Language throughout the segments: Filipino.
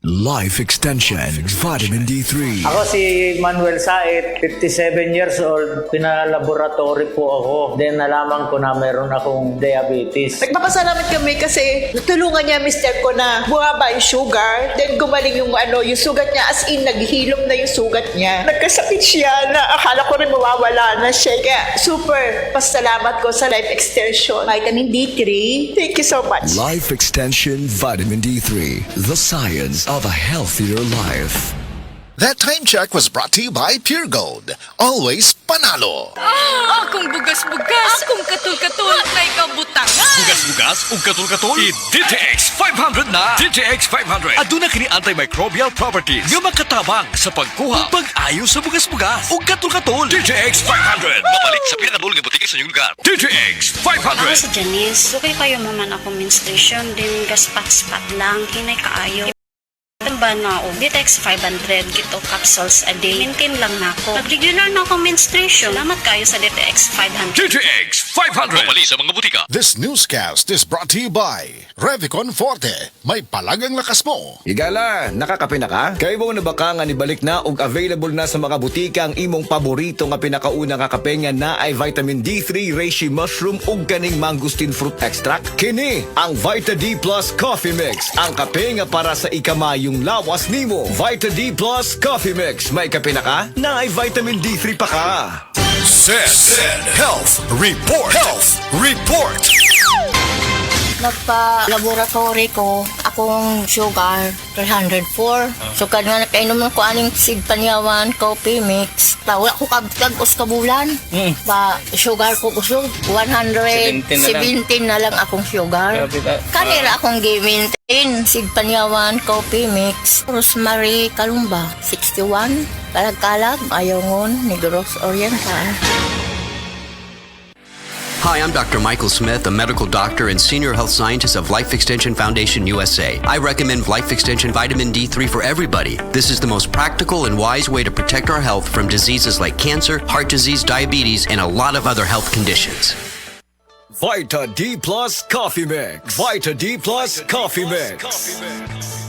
Life Extension Vitamin D3. Ako si Manuel Said, 57 years old. Pinalaboratory po ako. Then nalaman ko na meron akong diabetes. Nagpapasalamat kami kasi natulungan niya mister ko na bumaba yung sugar. Then gumaling yung sugat niya, as in naghilom na yung sugat niya. Nagkasakit siya na akala ko rin mawawala na siya. Kaya super pasalamat ko sa Life Extension Vitamin D3. Thank you so much. Life Extension Vitamin D3. The science of a healthier life. That time check was brought to you by Pure Gold. Always panalo. Akong bugas-bugas, akong katul-katul, may kabutangan. Bugas-bugas ug katul-katul. I-DTX 500 na. DTX 500. Aduna kini antimicrobial properties nga makatabang sa pagkuha ug pag-ayo sa bugas-bugas ug katul-katul. DTX 500. Mabalik sa pinakadulong nga butika sa inyong lugar. DTX 500. Ako si Janice. Okay kayo maman ako menstruation. Din gaspat-spat lang. Hinay kaayo. Tamba na ako. DTX 500 gito capsules a day. Maintain lang na ako. Pag-regular na ako menstruation. Salamat kayo sa DTX 500. DTX 500. Mabalik sa mga butika. This newscast is brought to you by Revicon Forte. May palagang lakas mo. Igala, nakakape na ka? Kaya mo na baka nga nibalik na ug available na sa mga butika ang imong paborito nga pinakauna nga kape nga na ay vitamin D3, reishi mushroom ug kaning mangosteen fruit extract? Kini ang Vita D Plus Coffee Mix. Ang kape nga para sa ikamayong lawas nimo. Vita D Plus Coffee Mix. May kape na ka? Na ay vitamin D3 pa ka. Said Health Report. Health Report. Nagpa-laboratory ko, akong sugar, 304. So, nga nakainom ko aning sig panyawan, coffee mix. Wala ko kagos kabulan. Ba, sugar ko kusog, 117 na lang akong sugar. Kanira akong gi-maintain, sig panyawan, coffee mix. Rosemary Kalumba, 61. Kalag-kalag, Ayongon, Negros Oriental. Hi, I'm Dr. Michael Smith, a medical doctor and senior health scientist of Life Extension Foundation USA. I recommend Life Extension Vitamin D3 for everybody. This is the most practical and wise way to protect our health from diseases like cancer, heart disease, diabetes, and a lot of other health conditions. Vita D Plus Coffee Mix. Vita D Plus Coffee Mix.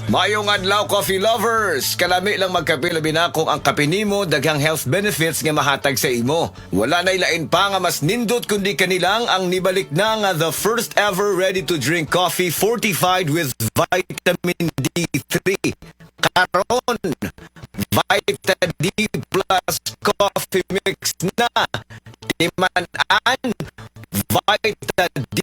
Mayong adlaw, coffee lovers! Kalami lang magkape labi na kung ang kape nimo daghang health benefits nga mahatag sa imo. Wala na ilain pa nga mas nindot kundi kanilang ang nibalik na nga the first ever ready-to-drink coffee fortified with vitamin D3. Karon, Vita D Plus Coffee Mix na. Timan-an, Vita D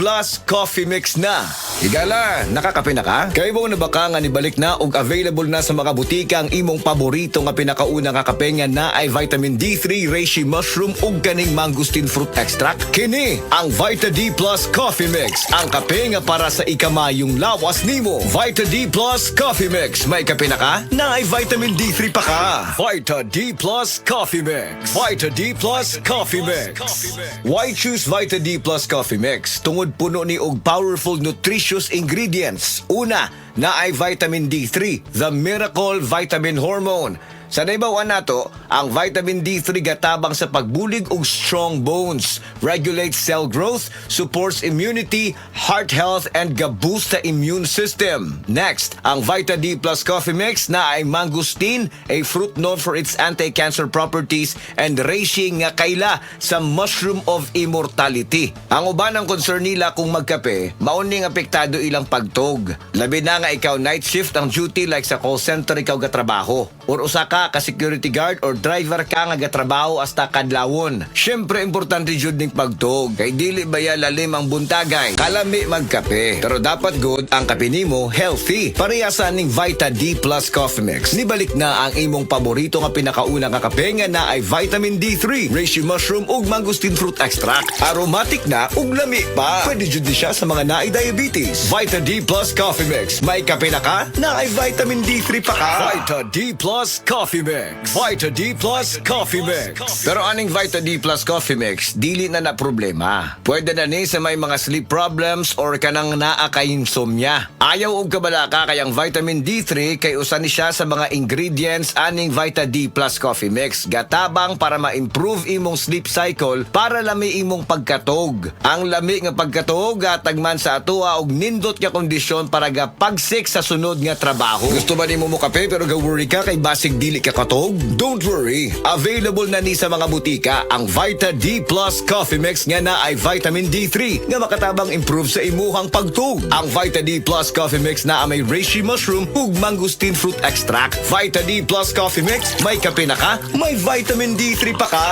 Plus Coffee Mix na. Igala, nakakape na ka? Kaya mo na baka nga nibalik na ug available na sa mga butika ang imong paborito nga pinakauna nga kape nga na ay vitamin D3, reishi mushroom ug kaning mangosteen fruit extract? Kini ang Vita D Plus Coffee Mix. Ang kape nga para sa ikamayong lawas nimo. Vita D Plus Coffee Mix. May kape na ka? Na ay vitamin D3 pa ka. Vita D Plus Coffee Mix. Vita D Plus Coffee Mix. Why choose Vita D Plus Coffee Mix? Tungod puno ni og powerful nutritious ingredients. Una, na ay vitamin D3, the miracle vitamin hormone. Sa naibawan nato, ang vitamin D3 gatabang sa pagbulig og strong bones, regulates cell growth, supports immunity, heart health, and ga-boost sa immune system. Next, ang Vita D Plus Coffee Mix na ay mangosteen, a fruit known for its anti-cancer properties, and reishi nga kaila sa mushroom of immortality. Ang uban ang concern nila kung magkape, mauning apektado ilang pagtog. Labi na nga ikaw night shift ang duty like sa call center ikaw gatrabaho. Or usa ka security guard or driver ka nga gatrabaho hasta kadlawon. Syempre importante jud ning pagtog kay dili baya lalim ang buntagay. Kalami magkape. Pero dapat good ang kape nimo healthy. Parehasa ning Vita D Plus Coffee Mix. Nibalik na ang imong paborito nga pinakauna nga kape nga na ay vitamin D3, reishi mushroom ug mangosteen fruit extract. Aromatic na ug lami pa. Pwede jud siya sa mga naay diabetes. Vita D Plus Coffee Mix. May kape na ka? Na ay vitamin D3 pa ka. Vita D Plus Coffee Coffee Mix. Vita D Plus Coffee Mix. Pero aning Vita D Plus Coffee Mix, dili na na problema. Pwede na ni sa may mga sleep problems or kanang naa kay insomnia. Ayaw og kabalaka kayang vitamin D3 kay usa ni siya sa mga ingredients aning Vita D Plus Coffee Mix. Gatabang para ma-improve imong sleep cycle para lami imong pagkatog. Ang lami nga pagkatog tagman sa atoa og nindot nga kondisyon para gapagsik sa sunod nga trabaho. Gusto ba nimo mo kape pero ga-worry ka kay basig dili ka katog? Don't worry. Available na ni sa mga butika ang Vita D Plus Coffee Mix nga na ay vitamin D3 nga makatabang improve sa imuhang pagtug. Ang Vita D Plus Coffee Mix na may reishi mushroom ug mangosteen fruit extract. Vita D Plus Coffee Mix, may kape na ka, may vitamin D3 pa ka.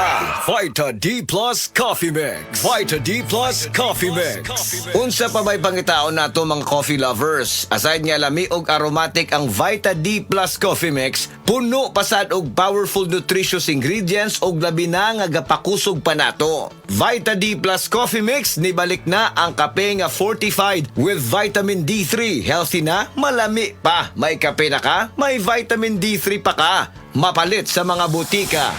Vita D Plus Coffee Mix. Vita D Plus Coffee Mix. Unsa pa may pangitaon nato mga coffee lovers? Aside nga lami og aromatic ang Vita D Plus Coffee Mix, puno pasad og powerful nutritious ingredients og labi na nga gapakusog pa nato. Vita D Plus Coffee Mix nibalik na ang kape nga fortified with vitamin D3. Healthy na, malami pa. May kape na ka, may vitamin D3 pa ka. Mapalit sa mga butika.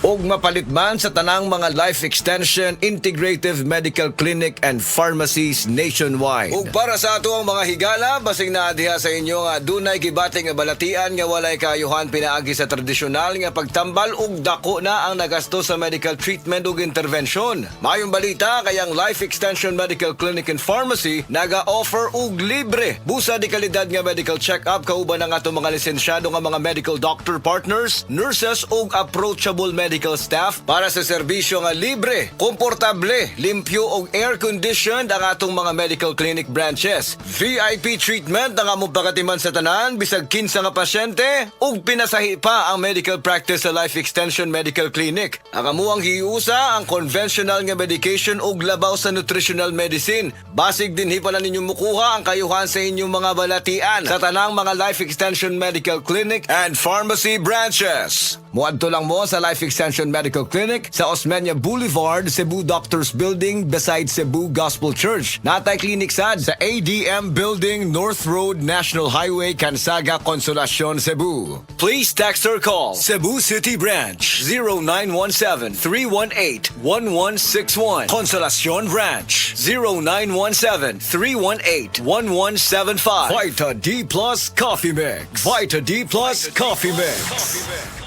Og mapalit man sa tanang mga life extension, integrative medical clinic and pharmacies nationwide. Ug para sa ato ang mga higala, basig na diha sa inyo nga dunay gibating nga balatian nga walay kaayuhan pinaagi sa tradisyonal nga pagtambal ug dako na ang nagasto sa medical treatment ug intervention. Mayong balita kayang Life Extension Medical Clinic and Pharmacy naga-offer og libre busa di kalidad nga medical check-up kauban ang ato mga lisensyado nga mga medical doctor partners, nurses ug approachable medical staff para sa serbisyo nga libre, komportable, limpyo ug air-conditioned ang atong mga medical clinic branches. VIP treatment ang among pagatiman sa tanan bisag kinsa nga pasyente ug pinasahi pa ang medical practice sa Life Extension Medical Clinic. Ang amuang hiusa ang conventional nga medication ug labaw sa nutritional medicine. Basig dinhi pala ninyo mukuha ang kayuhan sa inyong mga balatian sa tanang mga Life Extension Medical Clinic and Pharmacy branches. Muadto lang mo sa Life Extension Medical Clinic sa Osmeña Boulevard, Cebu Doctors Building beside Cebu Gospel Church. Natay clinic sad sa ADM Building, North Road, National Highway, Cansaga, Consolacion, Cebu. Please text or call Cebu City Branch 0917-318-1161. Consolacion Branch 0917-318-1175. Vita D Plus Coffee Mix. Vita D Plus Coffee Mix.